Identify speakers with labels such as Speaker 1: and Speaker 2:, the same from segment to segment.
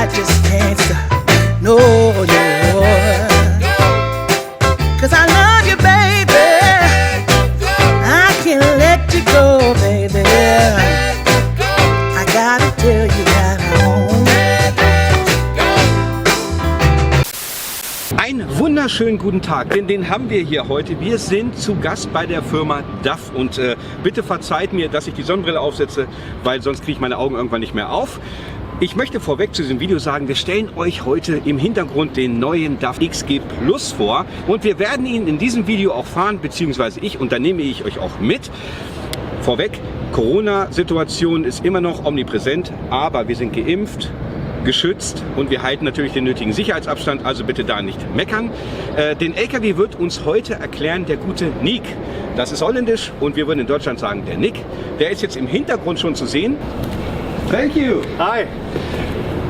Speaker 1: I just can't stop. No, no. 'Cause I love you, baby. I can't let you go, baby. I gotta tell you that I won't.
Speaker 2: Einen wunderschönen guten Tag, denn den haben wir hier heute. Wir sind zu Gast bei der Firma DAF und bitte verzeiht mir, dass ich die Sonnenbrille aufsetze, weil sonst kriege ich meine Augen irgendwann nicht mehr auf. Ich möchte vorweg zu diesem Video sagen, wir stellen euch heute im Hintergrund den neuen DAF XG Plus vor und wir werden ihn in diesem Video auch fahren, beziehungsweise da nehme ich euch auch mit. Vorweg, Corona-Situation ist immer noch omnipräsent, aber wir sind geimpft, geschützt und wir halten natürlich den nötigen Sicherheitsabstand, also bitte da nicht meckern. Den LKW wird uns heute erklären der gute Nick. Das ist holländisch und wir würden in Deutschland sagen der Nick. Der ist jetzt im Hintergrund schon zu sehen. Thank you.
Speaker 3: Hi.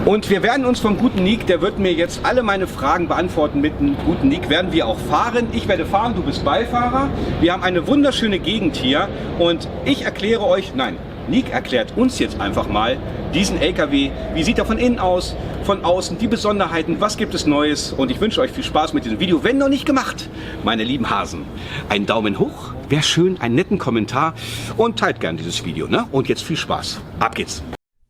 Speaker 2: Und wir werden uns vom guten Nick, der wird mir jetzt alle meine Fragen beantworten. Mit dem guten Nick werden wir auch fahren. Ich werde fahren, du bist Beifahrer. Wir haben eine wunderschöne Gegend hier und ich erkläre euch, nein, Nick erklärt uns jetzt einfach mal diesen LKW. Wie sieht er von innen aus, von außen, die Besonderheiten, was gibt es Neues? Und ich wünsche euch viel Spaß mit diesem Video. Wenn noch nicht gemacht, meine lieben Hasen, einen Daumen hoch, wäre schön, einen netten Kommentar und teilt gern dieses Video. Ne? Und jetzt viel Spaß. Ab geht's.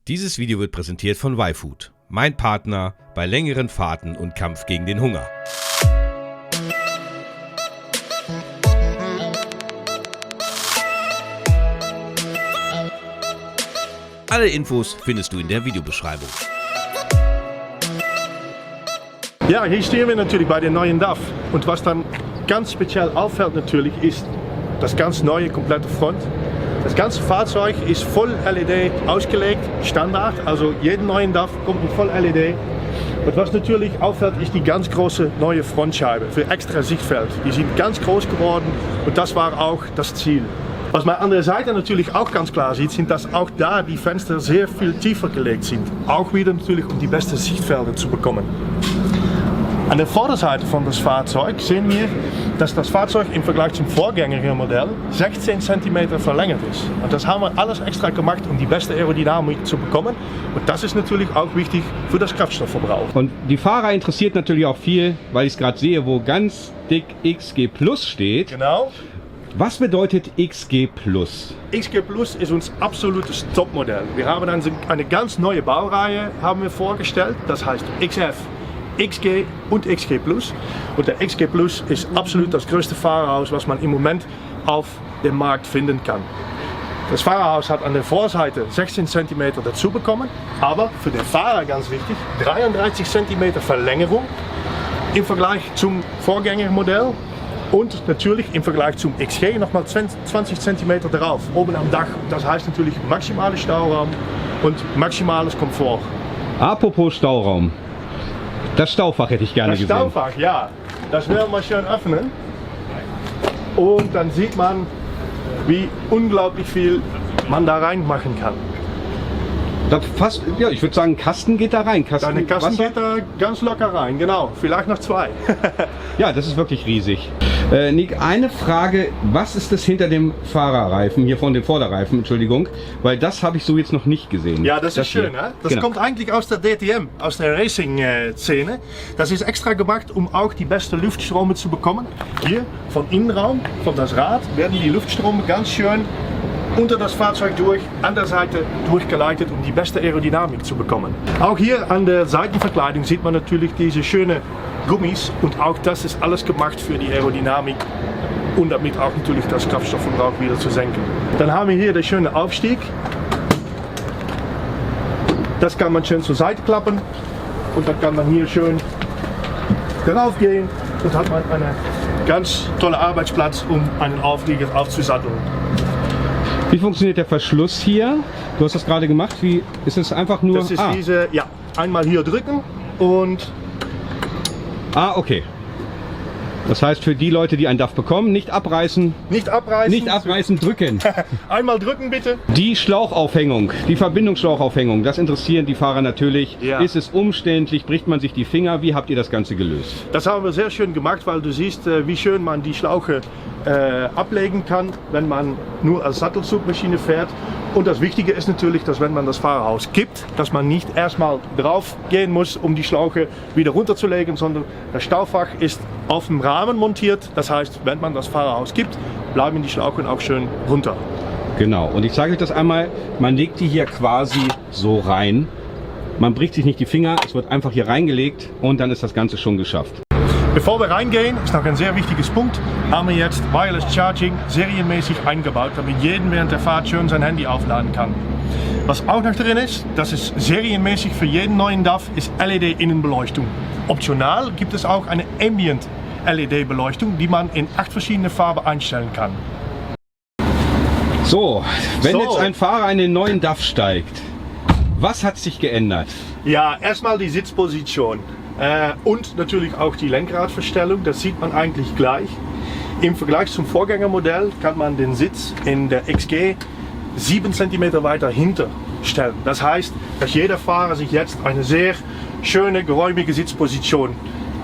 Speaker 4: Dieses Video wird präsentiert von YFood, mein Partner bei längeren Fahrten und Kampf gegen den Hunger. Alle Infos findest du in der Videobeschreibung.
Speaker 3: Ja, hier stehen wir natürlich bei den neuen DAF. Und was dann ganz speziell auffällt natürlich, ist das ganz neue komplette Front. Das ganze Fahrzeug ist voll LED ausgelegt, Standard, also jeden neuen DAF kommt mit voll LED. Und was natürlich auffällt, ist die ganz große neue Frontscheibe für extra Sichtfeld. Die sind ganz groß geworden und das war auch das Ziel. Was man an der Seite natürlich auch ganz klar sieht, sind, dass auch da die Fenster sehr viel tiefer gelegt sind. Auch wieder natürlich, um die besten Sichtfelder zu bekommen. An der Vorderseite von das Fahrzeug sehen wir, dass das Fahrzeug im Vergleich zum Vorgängermodell 16 cm verlängert ist. Und das haben wir alles extra gemacht, um die beste Aerodynamik zu bekommen. Und das ist natürlich auch wichtig für das Kraftstoffverbrauch.
Speaker 2: Und die Fahrer interessiert natürlich auch viel, weil ich es gerade sehe, wo ganz dick XG Plus steht.
Speaker 3: Genau.
Speaker 2: Was bedeutet XG Plus?
Speaker 3: XG Plus ist unser absolutes Topmodell. Wir haben dann eine ganz neue Baureihe haben wir vorgestellt. Das heißt XF, XG und XG Plus. Und der XG Plus ist absolut das größte Fahrerhaus, was man im Moment auf dem Markt finden kann. Das Fahrerhaus hat an der Vorseite 16 cm dazu bekommen, aber für den Fahrer ganz wichtig, 33 cm Verlängerung im Vergleich zum Vorgängermodell. Und natürlich im Vergleich zum XG nochmal 20 cm drauf, oben am Dach. Das heißt natürlich maximale Stauraum und maximales Komfort.
Speaker 2: Apropos Stauraum. Das Staufach hätte ich gerne gesehen.
Speaker 3: Das Staufach, ja. Das werden wir schön öffnen. Und dann sieht man, wie unglaublich viel man da reinmachen kann.
Speaker 2: Das fast, ja, ich würde sagen, Kasten geht da rein.
Speaker 3: Deine Kasten
Speaker 2: Wasser?
Speaker 3: geht da ganz locker rein, genau. Vielleicht noch zwei.
Speaker 2: Ja, das ist wirklich riesig. Nick, eine Frage, was ist das hinter dem Fahrerreifen, hier von dem Vorderreifen, Entschuldigung, weil das habe ich so jetzt noch nicht gesehen.
Speaker 3: Ja, das ist schön, ne? Das
Speaker 2: genau.
Speaker 3: kommt eigentlich aus der DTM, aus der Racing-Szene. Das ist extra gemacht, um auch die beste Luftströme zu bekommen. Hier, vom Innenraum, von das Rad, werden die Luftströme ganz schön unter das Fahrzeug durch, an der Seite durchgeleitet, um die beste Aerodynamik zu bekommen. Auch hier an der Seitenverkleidung sieht man natürlich diese schönen Gummis und auch das ist alles gemacht für die Aerodynamik und damit auch natürlich das Kraftstoffverbrauch wieder zu senken. Dann haben wir hier den schönen Aufstieg. Das kann man schön zur Seite klappen und dann kann man hier schön darauf gehen und hat man einen ganz tollen Arbeitsplatz, um einen Auflieger aufzusatteln.
Speaker 2: Wie funktioniert der Verschluss hier? Du hast das gerade gemacht. Wie ist es einfach nur?
Speaker 3: Das ist diese, ja, einmal hier drücken und.
Speaker 2: Okay. Das heißt, für die Leute, die einen DAF bekommen, nicht abreißen.
Speaker 3: Nicht abreißen.
Speaker 2: Nicht abreißen, drücken.
Speaker 3: Einmal drücken bitte.
Speaker 2: Die Schlauchaufhängung, die Verbindungsschlauchaufhängung, das interessiert die Fahrer natürlich.
Speaker 3: Ja.
Speaker 2: Ist es umständlich? Bricht man sich die Finger? Wie habt ihr das Ganze gelöst?
Speaker 3: Das haben wir sehr schön gemacht, weil du siehst, wie schön man die Schlauche ablegen kann, wenn man nur als Sattelzugmaschine fährt. Und das Wichtige ist natürlich, dass wenn man das Fahrerhaus gibt, dass man nicht erstmal drauf gehen muss, um die Schlauche wieder runterzulegen, sondern das Staufach ist auf dem Rahmen montiert. Das heißt, wenn man das Fahrerhaus gibt, bleiben die Schlauchen auch schön runter.
Speaker 2: Genau, und ich zeige euch das einmal, man legt die hier quasi so rein. Man bricht sich nicht die Finger, es wird einfach hier reingelegt und dann ist das Ganze schon geschafft.
Speaker 3: Bevor wir reingehen, ist noch ein sehr wichtiges Punkt, haben wir jetzt Wireless Charging serienmäßig eingebaut, damit jeder während der Fahrt schön sein Handy aufladen kann. Was auch noch drin ist, das ist serienmäßig für jeden neuen DAF, ist LED-Innenbeleuchtung. Optional gibt es auch eine Ambient LED-Beleuchtung, die man in 8 verschiedene Farben einstellen kann.
Speaker 2: So, wenn jetzt ein Fahrer in den neuen DAF steigt, was hat sich geändert?
Speaker 3: Ja, erstmal die Sitzposition und natürlich auch die Lenkradverstellung, das sieht man eigentlich gleich. Im Vergleich zum Vorgängermodell kann man den Sitz in der XG 7 cm weiter hinter stellen. Das heißt, dass jeder Fahrer sich jetzt eine sehr schöne, geräumige Sitzposition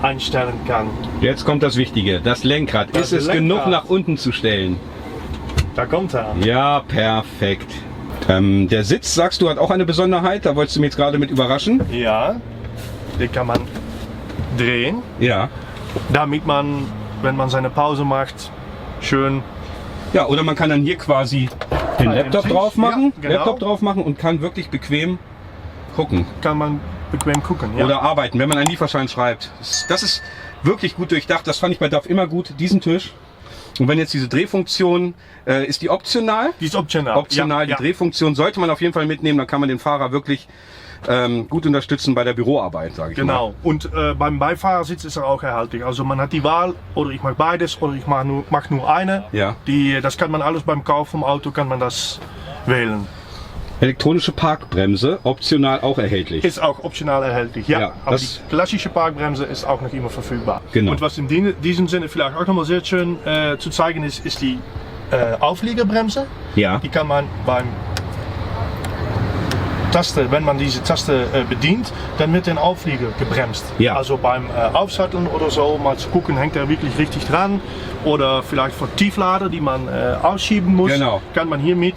Speaker 3: einstellen kann.
Speaker 2: Jetzt kommt das Wichtige, das Lenkrad. Ist es genug nach unten zu stellen?
Speaker 3: Da kommt er.
Speaker 2: Ja, perfekt. Der Sitz, sagst du, hat auch eine Besonderheit, da wolltest du mich jetzt gerade mit überraschen.
Speaker 3: Ja, den kann man drehen,
Speaker 2: Ja.
Speaker 3: damit man, wenn man seine Pause macht, schön...
Speaker 2: Ja, oder man kann dann hier quasi den Laptop
Speaker 3: Tisch,
Speaker 2: drauf machen,
Speaker 3: ja, genau.
Speaker 2: Und kann wirklich bequem gucken.
Speaker 3: Kann man bequem gucken. Ja.
Speaker 2: Oder arbeiten, wenn man einen Lieferschein schreibt. Das ist wirklich gut durchdacht, das fand ich bei DAF immer gut, diesen Tisch. Und wenn jetzt diese Drehfunktion, ist die optional?
Speaker 3: Die ist optional.
Speaker 2: Optional, die Drehfunktion sollte man auf jeden Fall mitnehmen, dann kann man den Fahrer wirklich gut unterstützen bei der Büroarbeit, sage ich mal.
Speaker 3: Genau. Und beim Beifahrersitz ist er auch erhältlich. Also man hat die Wahl, oder ich mache beides, oder ich mache nur eine.
Speaker 2: Ja.
Speaker 3: Das kann man alles beim Kauf vom Auto, kann man das wählen.
Speaker 2: Elektronische Parkbremse, optional auch erhältlich.
Speaker 3: Ist auch optional erhältlich, ja.
Speaker 2: Ja,
Speaker 3: aber die klassische Parkbremse ist auch noch immer verfügbar.
Speaker 2: Genau.
Speaker 3: Und was in diesem Sinne vielleicht auch nochmal sehr schön zu zeigen ist, ist die Aufliegerbremse.
Speaker 2: Ja.
Speaker 3: Die kann man beim Taste, wenn man diese Taste bedient, dann wird der Auflieger gebremst.
Speaker 2: Ja.
Speaker 3: Also beim Aufsatteln oder so, mal zu gucken, hängt er wirklich richtig dran. Oder vielleicht für Tieflader, die man ausschieben muss,
Speaker 2: Genau.
Speaker 3: kann man hiermit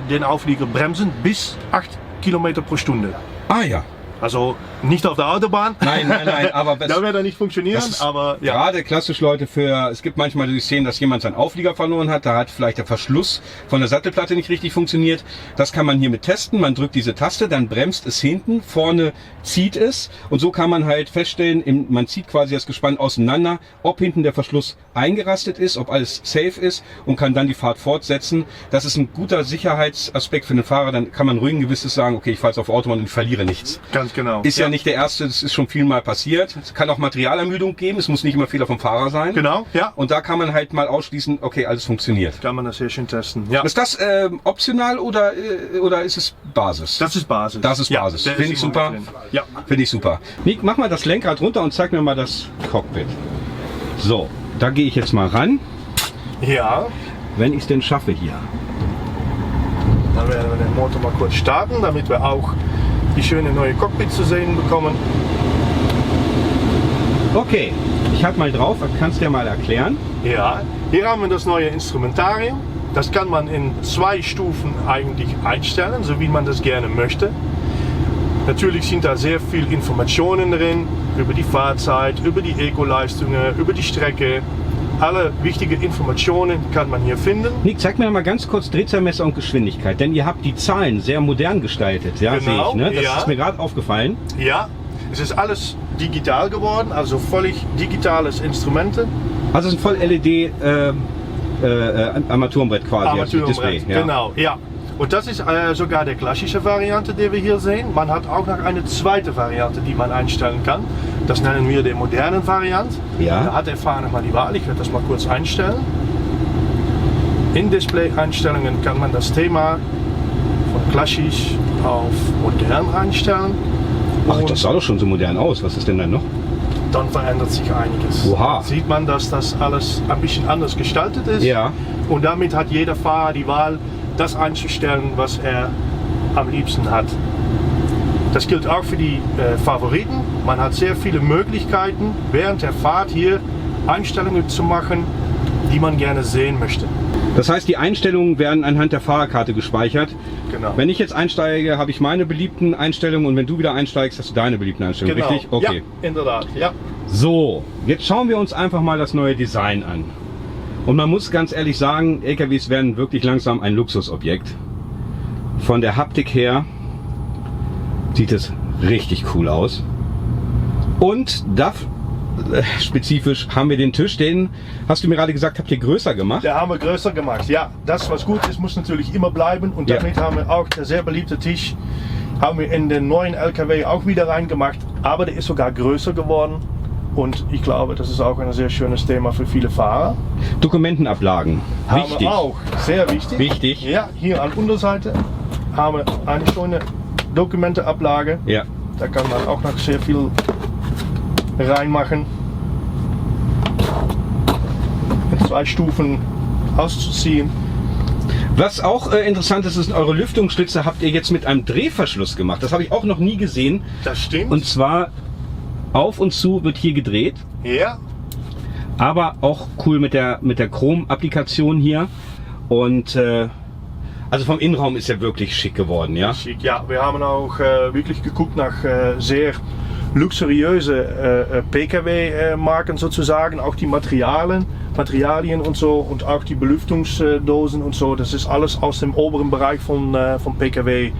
Speaker 3: den Auflieger bremsen bis 8 km pro Stunde.
Speaker 2: Ah ja.
Speaker 3: Also nicht auf der Autobahn.
Speaker 2: Nein, aber
Speaker 3: Da wird er nicht funktionieren,
Speaker 2: das ist
Speaker 3: aber ja.
Speaker 2: gerade klassisch, Leute, es gibt manchmal die Szenen, dass jemand seinen Auflieger verloren hat, da hat vielleicht der Verschluss von der Sattelplatte nicht richtig funktioniert. Das kann man hiermit testen, man drückt diese Taste, dann bremst es hinten, vorne zieht es und so kann man halt feststellen, man zieht quasi das Gespann auseinander, ob hinten der Verschluss eingerastet ist, ob alles safe ist und kann dann die Fahrt fortsetzen. Das ist ein guter Sicherheitsaspekt für den Fahrer, dann kann man ruhigen Gewissens sagen, okay, ich fahre jetzt auf Autobahn und ich verliere nichts.
Speaker 3: Ganz genau.
Speaker 2: Ist ja nicht der erste, das ist schon viel mal passiert. Es kann auch Materialermüdung geben, es muss nicht immer Fehler vom Fahrer sein.
Speaker 3: Genau, ja.
Speaker 2: Und da kann man halt mal ausschließen, okay, alles funktioniert.
Speaker 3: Kann man das sehr schön testen. Ja.
Speaker 2: Ist das optional oder ist es Basis?
Speaker 3: Das ist Basis.
Speaker 2: Das ist Basis.
Speaker 3: der
Speaker 2: Finde
Speaker 3: ist
Speaker 2: ich
Speaker 3: immer
Speaker 2: super.
Speaker 3: drin. Ja.
Speaker 2: Finde ich super. Nick, mach mal das Lenkrad runter und zeig mir mal das Cockpit. So, da gehe ich jetzt mal ran,
Speaker 3: Ja.
Speaker 2: wenn ich es denn schaffe hier.
Speaker 3: Dann werden wir den Motor mal kurz starten, damit wir auch die schöne neue Cockpit zu sehen bekommen.
Speaker 2: Okay, ich halte mal drauf, kannst du ja mal erklären.
Speaker 3: Ja, hier haben wir das neue Instrumentarium. Das kann man in 2 Stufen eigentlich einstellen, so wie man das gerne möchte. Natürlich sind da sehr viele Informationen drin über die Fahrzeit, über die Eco-Leistungen, über die Strecke. Alle wichtigen Informationen kann man hier finden.
Speaker 2: Nick, zeig mir mal ganz kurz Drehzahlmesser und Geschwindigkeit, denn ihr habt die Zahlen sehr modern gestaltet, ja,
Speaker 3: Genau,
Speaker 2: sehe ich, ne? Das
Speaker 3: ja.
Speaker 2: ist mir gerade aufgefallen.
Speaker 3: Ja, es ist alles digital geworden, also völlig digitales Instrumente.
Speaker 2: Also es ist ein voll LED Armaturenbrett quasi, also Display. Ja.
Speaker 3: Genau, ja. Und das ist sogar die klassische Variante, die wir hier sehen. Man hat auch noch eine zweite Variante, die man einstellen kann. Das nennen wir die modernen Variante.
Speaker 2: Ja.
Speaker 3: Da hat der Fahrer nochmal die Wahl. Ich werde das mal kurz einstellen. In Display-Einstellungen kann man das Thema von klassisch auf modern einstellen.
Speaker 2: Ach,
Speaker 3: Und
Speaker 2: das sah doch schon so modern aus. Was ist denn dann noch?
Speaker 3: dann verändert sich einiges.
Speaker 2: Oha.
Speaker 3: Dann sieht man, dass das alles ein bisschen anders gestaltet ist.
Speaker 2: Ja.
Speaker 3: Und damit hat jeder Fahrer die Wahl, das einzustellen, was er am liebsten hat. Das gilt auch für die Favoriten. Man hat sehr viele Möglichkeiten, während der Fahrt hier Einstellungen zu machen, die man gerne sehen möchte.
Speaker 2: Das heißt, die Einstellungen werden anhand der Fahrerkarte gespeichert.
Speaker 3: Genau.
Speaker 2: Wenn ich jetzt einsteige, habe ich meine beliebten Einstellungen und wenn du wieder einsteigst, hast du deine beliebten Einstellungen,
Speaker 3: Genau.
Speaker 2: richtig? Okay.
Speaker 3: Ja, inderdaad. Ja.
Speaker 2: So, jetzt schauen wir uns einfach mal das neue Design an. Und man muss ganz ehrlich sagen, LKWs werden wirklich langsam ein Luxusobjekt. Von der Haptik her sieht es richtig cool aus. Und DAF spezifisch haben wir den Tisch, den hast du mir gerade gesagt, habt ihr größer gemacht?
Speaker 3: Der haben wir größer gemacht. Ja, das was gut ist, muss natürlich immer bleiben. Und
Speaker 2: Ja.
Speaker 3: damit haben wir auch der sehr beliebte Tisch haben wir in den neuen LKW auch wieder reingemacht. Aber der ist sogar größer geworden. Und ich glaube, das ist auch ein sehr schönes Thema für viele Fahrer.
Speaker 2: Dokumentenablagen.
Speaker 3: Haben
Speaker 2: Wichtig.
Speaker 3: wir auch. Sehr wichtig.
Speaker 2: Wichtig.
Speaker 3: Ja, hier an Unterseite haben wir eine schöne Dokumentenablage.
Speaker 2: Ja.
Speaker 3: Da kann man auch noch sehr viel reinmachen. In 2 Stufen auszuziehen.
Speaker 2: Was auch interessant ist, eure Lüftungsschlitze habt ihr jetzt mit einem Drehverschluss gemacht. Das habe ich auch noch nie gesehen.
Speaker 3: Das stimmt.
Speaker 2: Und zwar auf und zu wird hier gedreht.
Speaker 3: ja,
Speaker 2: Aber auch cool mit der Chrom-Applikation hier. Und also vom Innenraum ist er wirklich schick geworden, ja?
Speaker 3: schick. Ja, wir haben auch wirklich geguckt nach sehr luxuriöse PKW-Marken sozusagen. Auch die Materialien und so und auch die Belüftungsdosen und so. Das ist alles aus dem oberen Bereich von PKW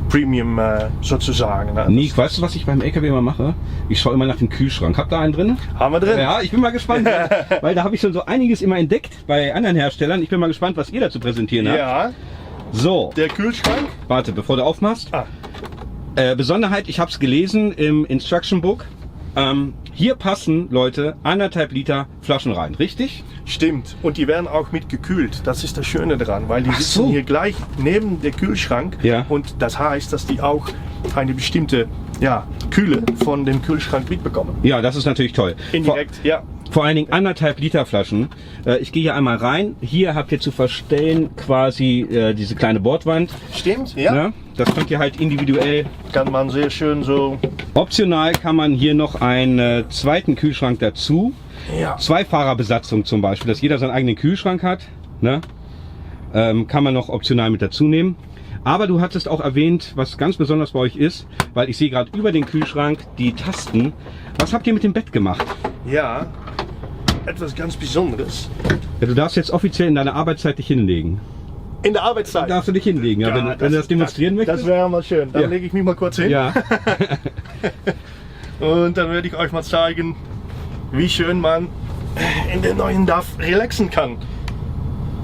Speaker 3: Premium sozusagen. Ne?
Speaker 2: Nick, weißt du, was ich beim LKW immer mache? Ich schaue immer nach dem Kühlschrank. Habt ihr einen drin?
Speaker 3: Haben wir drin?
Speaker 2: Ja, ich bin mal gespannt, weil da habe ich schon so einiges immer entdeckt bei anderen Herstellern. Ich bin mal gespannt, was ihr dazu präsentieren habt.
Speaker 3: Ja,
Speaker 2: So,
Speaker 3: der Kühlschrank.
Speaker 2: warte, bevor du aufmachst.
Speaker 3: Ah.
Speaker 2: Besonderheit, ich habe es gelesen im Instruction Book. Hier passen, Leute, 1,5 Liter Flaschen rein, richtig?
Speaker 3: Stimmt. Und die werden auch mit gekühlt. Das ist das Schöne daran, weil die
Speaker 2: Ach
Speaker 3: sitzen
Speaker 2: so.
Speaker 3: hier gleich neben der Kühlschrank.
Speaker 2: Ja.
Speaker 3: Und das heißt, dass die auch eine bestimmte Kühle von dem Kühlschrank mitbekommen.
Speaker 2: Ja, das ist natürlich toll.
Speaker 3: Indirekt, ja.
Speaker 2: Vor allen Dingen 1,5 Liter Flaschen. Ich gehe hier einmal rein. Hier habt ihr zu verstellen quasi diese kleine Bordwand.
Speaker 3: Stimmt, ja.
Speaker 2: Ne? Das könnt ihr halt individuell.
Speaker 3: Kann man sehr schön so.
Speaker 2: Optional kann man hier noch einen zweiten Kühlschrank dazu.
Speaker 3: Ja.
Speaker 2: 2-Fahrerbesatzung zum Beispiel, dass jeder seinen eigenen Kühlschrank hat. Ne? Kann man noch optional mit dazu nehmen. Aber du hattest auch erwähnt, was ganz besonders bei euch ist, weil ich sehe gerade über den Kühlschrank die Tasten. Was habt ihr mit dem Bett gemacht?
Speaker 3: Ja. Etwas ganz Besonderes.
Speaker 2: Ja, du darfst jetzt offiziell in deiner Arbeitszeit dich hinlegen.
Speaker 3: In der Arbeitszeit.
Speaker 2: Darfst du dich hinlegen, ja, wenn du das demonstrieren möchtest?
Speaker 3: Das wäre mal schön. Dann
Speaker 2: Ja.
Speaker 3: lege ich mich mal kurz hin.
Speaker 2: Ja.
Speaker 3: Und dann werde ich euch mal zeigen, wie schön man in der neuen DAF relaxen kann,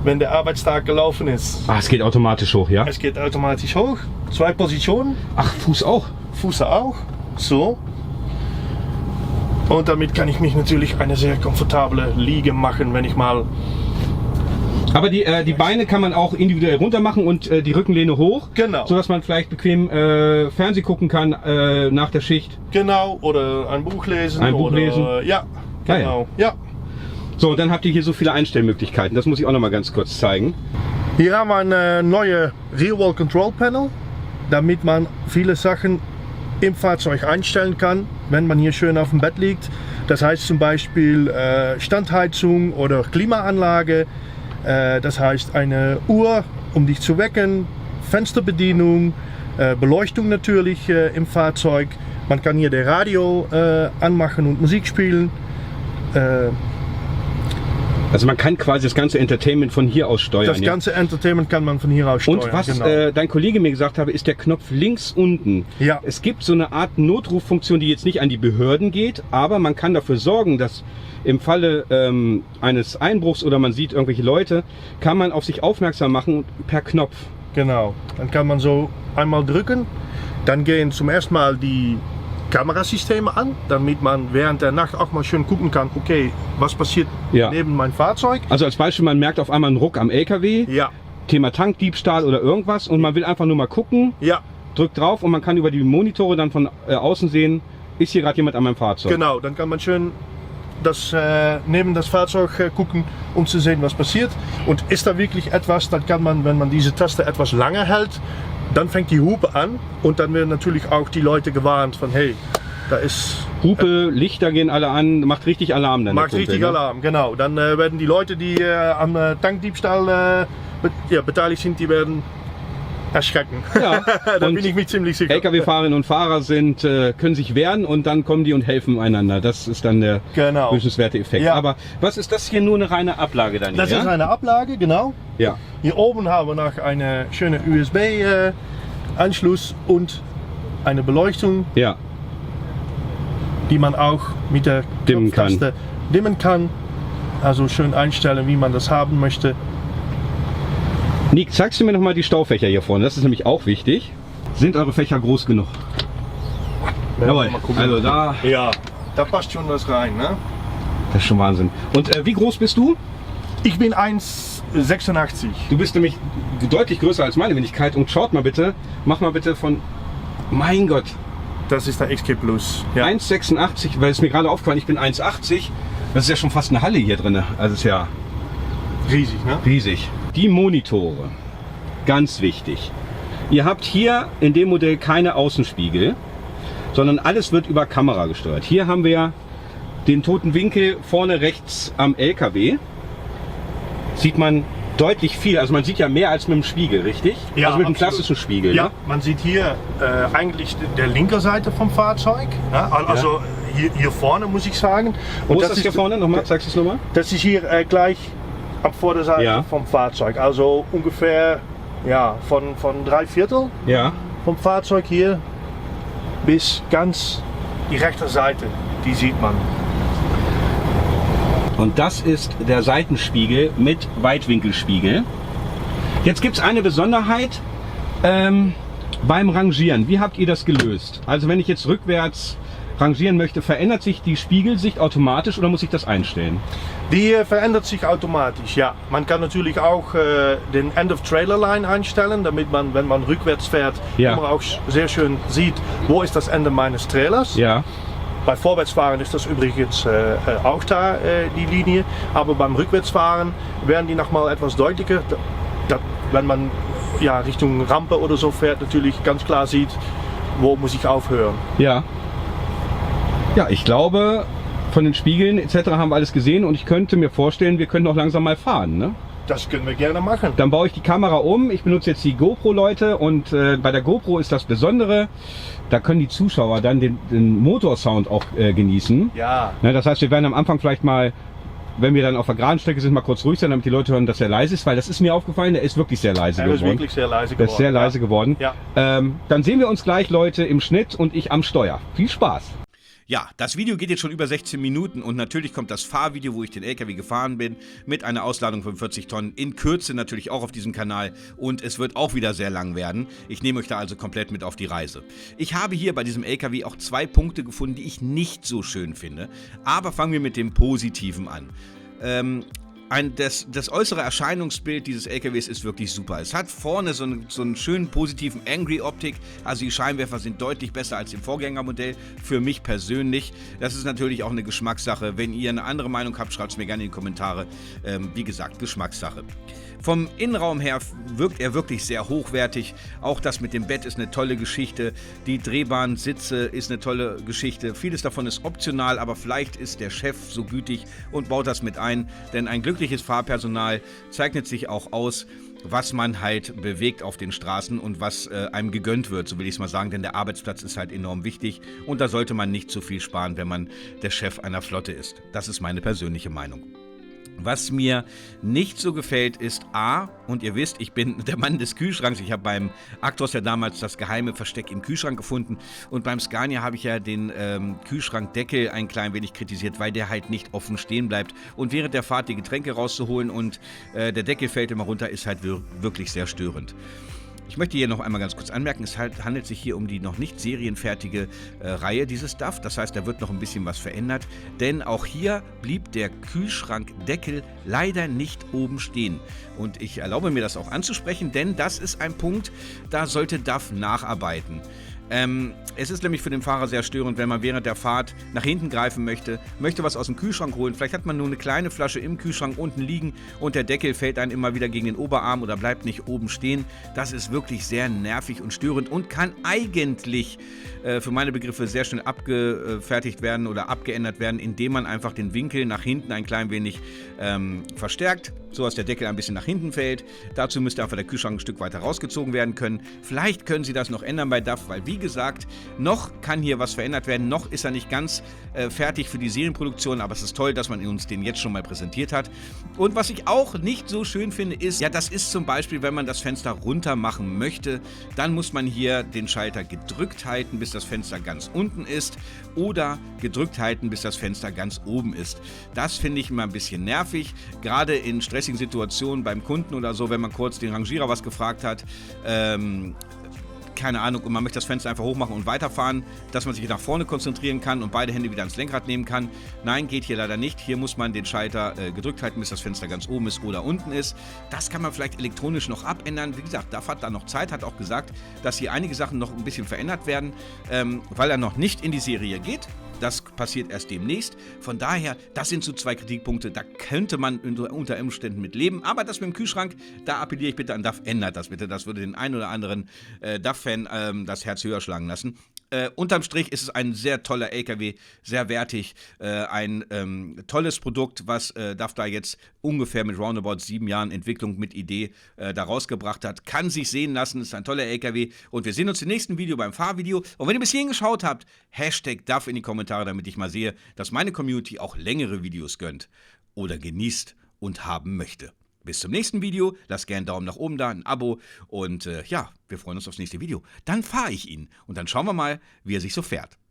Speaker 3: wenn der Arbeitstag gelaufen ist.
Speaker 2: Ah, es geht automatisch hoch, ja?
Speaker 3: Es geht automatisch hoch. 2 Positionen,
Speaker 2: Ach, Fuß auch.
Speaker 3: Füße auch. So. Und damit kann ich mich natürlich eine sehr komfortable Liege machen, wenn ich mal.
Speaker 2: Aber die Beine kann man auch individuell runter machen und die Rückenlehne hoch.
Speaker 3: Genau.
Speaker 2: Sodass man vielleicht bequem Fernseh gucken kann nach der Schicht.
Speaker 3: Genau, oder ein Buch lesen.
Speaker 2: Ein Buch
Speaker 3: oder,
Speaker 2: lesen.
Speaker 3: Ja,
Speaker 2: Geil.
Speaker 3: genau. Ja.
Speaker 2: So, und dann habt ihr hier so viele Einstellmöglichkeiten. Das muss ich auch noch mal ganz kurz zeigen.
Speaker 3: Hier haben wir ein neues Rear Wall Control Panel, damit man viele Sachen im Fahrzeug einstellen kann, wenn man hier schön auf dem Bett liegt. Das heißt zum Beispiel Standheizung oder Klimaanlage. Das heißt eine Uhr, um dich zu wecken, Fensterbedienung, Beleuchtung natürlich im Fahrzeug. Man kann hier das Radio anmachen und Musik spielen.
Speaker 2: Also man kann quasi das ganze Entertainment von hier aus steuern.
Speaker 3: Das
Speaker 2: ja?
Speaker 3: ganze Entertainment kann man von hier aus steuern.
Speaker 2: Und was
Speaker 3: genau.
Speaker 2: dein Kollege mir gesagt habe, ist der Knopf links unten.
Speaker 3: Ja.
Speaker 2: Es gibt so eine Art Notruffunktion, die jetzt nicht an die Behörden geht, aber man kann dafür sorgen, dass im Falle eines Einbruchs oder man sieht irgendwelche Leute, kann man auf sich aufmerksam machen per Knopf.
Speaker 3: Genau, dann kann man so einmal drücken, dann gehen zum ersten Mal die Kamerasysteme an, damit man während der Nacht auch mal schön gucken kann, okay, was passiert
Speaker 2: Ja.
Speaker 3: neben meinem Fahrzeug.
Speaker 2: Also als Beispiel, man merkt auf einmal einen Ruck am LKW,
Speaker 3: Ja,
Speaker 2: Thema Tankdiebstahl oder irgendwas und man will einfach nur mal gucken,
Speaker 3: ja,
Speaker 2: drückt drauf und man kann über die Monitore dann von außen sehen, ist hier gerade jemand an meinem Fahrzeug.
Speaker 3: genau, dann kann man schön neben das Fahrzeug gucken, um zu sehen, was passiert. Und ist da wirklich etwas, dann kann man, wenn man diese Taste etwas länger hält, dann fängt die Hupe an und dann werden natürlich auch die Leute gewarnt von, hey, Da ist
Speaker 2: Hupe, Lichter gehen alle an, macht richtig Alarm dann.
Speaker 3: macht
Speaker 2: der
Speaker 3: richtig
Speaker 2: Kumpel, ne?
Speaker 3: Alarm, genau. Dann werden die Leute, die am Tankdiebstahl beteiligt sind, die werden erschrecken.
Speaker 2: Ja,
Speaker 3: Da
Speaker 2: und
Speaker 3: bin ich mir ziemlich sicher.
Speaker 2: LKW-Fahrerinnen und Fahrer sind, können sich wehren und dann kommen die und helfen einander. Das ist dann der
Speaker 3: Genau.
Speaker 2: wünschenswerte Effekt.
Speaker 3: Ja.
Speaker 2: Aber was ist das hier, nur eine reine Ablage dann
Speaker 3: Das
Speaker 2: hier?
Speaker 3: ist eine Ablage, genau.
Speaker 2: Ja.
Speaker 3: Hier oben haben wir noch einen schönen USB-Anschluss und eine Beleuchtung,
Speaker 2: Ja.
Speaker 3: die man auch mit der
Speaker 2: Dimmen kann.
Speaker 3: Knopftaste dimmen kann. Also schön einstellen, wie man das haben möchte.
Speaker 2: Nick, zeigst du mir noch mal die Staufächer hier vorne? Das ist nämlich auch wichtig. Sind eure Fächer groß genug? Jawohl.
Speaker 3: Mal gucken.
Speaker 2: Also da,
Speaker 3: Ja, da passt schon was rein. Ne?
Speaker 2: das ist schon Wahnsinn. Und wie groß bist du?
Speaker 3: Ich bin 1,86.
Speaker 2: Du bist nämlich deutlich größer als meine Wenigkeit. Und schaut mal bitte, mach mal bitte von, mein Gott,
Speaker 3: Das ist der XG Plus. Ja.
Speaker 2: 1,86, weil es mir gerade aufgefallen, ich bin 1,80. Das ist ja schon fast eine Halle hier drin. Also ist ja
Speaker 3: Riesig, ne?
Speaker 2: riesig. Die Monitore, ganz wichtig. Ihr habt hier in dem Modell keine Außenspiegel, sondern alles wird über Kamera gesteuert. Hier haben wir den toten Winkel vorne rechts am LKW. Sieht man deutlich viel, also man sieht ja mehr als mit dem Spiegel, richtig?
Speaker 3: Ja,
Speaker 2: also mit dem
Speaker 3: absolut.
Speaker 2: klassischen Spiegel.
Speaker 3: Ja,
Speaker 2: Ne?
Speaker 3: man sieht hier eigentlich der linke Seite vom Fahrzeug. Ja, also hier vorne muss ich sagen.
Speaker 2: Wo ist das hier vorne? Nochmal, zeigst du es nochmal?
Speaker 3: Das ist hier gleich am Vorderseite
Speaker 2: Ja.
Speaker 3: vom Fahrzeug. Also ungefähr von 3/4
Speaker 2: Ja.
Speaker 3: vom Fahrzeug hier bis ganz die rechte Seite. Die sieht man.
Speaker 2: Und das ist der Seitenspiegel mit Weitwinkelspiegel. Jetzt gibt es eine Besonderheit beim Rangieren. Wie habt ihr das gelöst? Also wenn ich jetzt rückwärts rangieren möchte, verändert sich die Spiegelsicht automatisch oder muss ich das einstellen?
Speaker 3: Die verändert sich automatisch, ja. Man kann natürlich auch den End of Trailer Line einstellen, damit man, wenn man rückwärts fährt,
Speaker 2: Ja.
Speaker 3: immer auch sehr schön sieht, wo ist das Ende meines Trailers.
Speaker 2: Ja.
Speaker 3: Bei Vorwärtsfahren ist das übrigens auch da, die Linie. Aber beim Rückwärtsfahren werden die nochmal etwas deutlicher. Wenn man Richtung Rampe oder so fährt, natürlich ganz klar sieht, wo muss ich aufhören.
Speaker 2: Ja. Ja, ich glaube, von den Spiegeln etc. haben wir alles gesehen und ich könnte mir vorstellen, wir können auch langsam mal fahren, ne?
Speaker 3: Das können wir gerne machen.
Speaker 2: Dann baue ich die Kamera um. Ich benutze jetzt die GoPro-Leute und bei der GoPro ist das Besondere, da können die Zuschauer dann den Motorsound auch genießen.
Speaker 3: Ja.
Speaker 2: Ne, das heißt, wir werden am Anfang vielleicht mal, wenn wir dann auf der geraden Strecke sind, mal kurz ruhig sein, damit die Leute hören, dass er leise ist, weil das ist mir aufgefallen, der ist wirklich sehr leise
Speaker 3: Er ist
Speaker 2: geworden.
Speaker 3: wirklich sehr leise
Speaker 2: Der
Speaker 3: geworden.
Speaker 2: ist sehr leise geworden.
Speaker 3: Ja.
Speaker 2: Dann sehen wir uns gleich, Leute, im Schnitt und ich am Steuer. Viel Spaß!
Speaker 4: Ja, das Video geht jetzt schon über 16 Minuten und natürlich kommt das Fahrvideo, wo ich den LKW gefahren bin, mit einer Ausladung von 40 Tonnen in Kürze natürlich auch auf diesem Kanal und es wird auch wieder sehr lang werden. Ich nehme euch da also komplett mit auf die Reise. Ich habe hier bei diesem LKW auch 2 Punkte gefunden, die ich nicht so schön finde, aber fangen wir mit dem Positiven an. Das äußere Erscheinungsbild dieses LKWs ist wirklich super. Es hat vorne so einen schönen positiven Angry-Optik. Also die Scheinwerfer sind deutlich besser als im Vorgängermodell. Für mich persönlich. Das ist natürlich auch eine Geschmackssache. Wenn ihr eine andere Meinung habt, schreibt es mir gerne in die Kommentare. Wie gesagt, Geschmackssache. Vom Innenraum her wirkt er wirklich sehr hochwertig. Auch das mit dem Bett ist eine tolle Geschichte. Die drehbaren Sitze ist eine tolle Geschichte. Vieles davon ist optional, aber vielleicht ist der Chef so gütig und baut das mit ein. Denn ein glückliches Fahrpersonal zeichnet sich auch aus, was man halt bewegt auf den Straßen und was einem gegönnt wird, so will ich es mal sagen. Denn der Arbeitsplatz ist halt enorm wichtig und da sollte man nicht zu viel sparen, wenn man der Chef einer Flotte ist. Das ist meine persönliche Meinung. Was mir nicht so gefällt ist und ihr wisst, ich bin der Mann des Kühlschranks. Ich habe beim Actros ja damals das geheime Versteck im Kühlschrank gefunden und beim Scania habe ich ja den Kühlschrankdeckel ein klein wenig kritisiert, weil der halt nicht offen stehen bleibt und während der Fahrt die Getränke rauszuholen und der Deckel fällt immer runter, ist halt wirklich sehr störend. Ich möchte hier noch einmal ganz kurz anmerken, es handelt sich hier um die noch nicht serienfertige Reihe dieses DAF. Das heißt, da wird noch ein bisschen was verändert, denn auch hier blieb der Kühlschrankdeckel leider nicht oben stehen. Und ich erlaube mir das auch anzusprechen, denn das ist ein Punkt, da sollte DAF nacharbeiten. Es ist nämlich für den Fahrer sehr störend, wenn man während der Fahrt nach hinten greifen möchte was aus dem Kühlschrank holen. Vielleicht hat man nur eine kleine Flasche im Kühlschrank unten liegen und der Deckel fällt einem immer wieder gegen den Oberarm oder bleibt nicht oben stehen. Das ist wirklich sehr nervig und störend und kann eigentlich für meine Begriffe sehr schnell abgefertigt werden oder abgeändert werden, indem man einfach den Winkel nach hinten ein klein wenig verstärkt, so dass der Deckel ein bisschen nach hinten fällt. Dazu müsste einfach der Kühlschrank ein Stück weiter rausgezogen werden können. Vielleicht können Sie das noch ändern bei DAF, weil wie gesagt, noch kann hier was verändert werden, noch ist er nicht ganz fertig für die Serienproduktion, aber es ist toll, dass man uns den jetzt schon mal präsentiert hat. Und was ich auch nicht so schön finde, ist, ja, das ist zum Beispiel, wenn man das Fenster runter machen möchte, dann muss man hier den Schalter gedrückt halten, bis das Fenster ganz unten ist oder gedrückt halten, bis das Fenster ganz oben ist. Das finde ich immer ein bisschen nervig, gerade in stressigen Situationen beim Kunden oder so, wenn man kurz den Rangierer was gefragt hat, keine Ahnung, und man möchte das Fenster einfach hochmachen und weiterfahren, dass man sich nach vorne konzentrieren kann und beide Hände wieder ans Lenkrad nehmen kann. Nein, geht hier leider nicht. Hier muss man den Schalter gedrückt halten, bis das Fenster ganz oben ist oder unten ist. Das kann man vielleicht elektronisch noch abändern. Wie gesagt, DAF hat da noch Zeit, hat auch gesagt, dass hier einige Sachen noch ein bisschen verändert werden, weil er noch nicht in die Serie geht. Das passiert erst demnächst. Von daher, das sind so 2 Kritikpunkte, da könnte man unter Umständen mit leben. Aber das mit dem Kühlschrank, da appelliere ich bitte an DAF, ändert das bitte. Das würde den einen oder anderen DAF-Fan das Herz höher schlagen lassen. Unterm Strich ist es ein sehr toller LKW, sehr wertig, ein tolles Produkt, was DAF da jetzt ungefähr mit roundabout 7 Jahren Entwicklung mit Idee da rausgebracht hat. Kann sich sehen lassen, ist ein toller LKW und wir sehen uns im nächsten Video beim Fahrvideo. Und wenn ihr bis hierhin geschaut habt, Hashtag DAF in die Kommentare, damit ich mal sehe, dass meine Community auch längere Videos gönnt oder genießt und haben möchte. Bis zum nächsten Video, lasst gerne einen Daumen nach oben da, ein Abo und ja, wir freuen uns aufs nächste Video. Dann fahre ich ihn und dann schauen wir mal, wie er sich so fährt.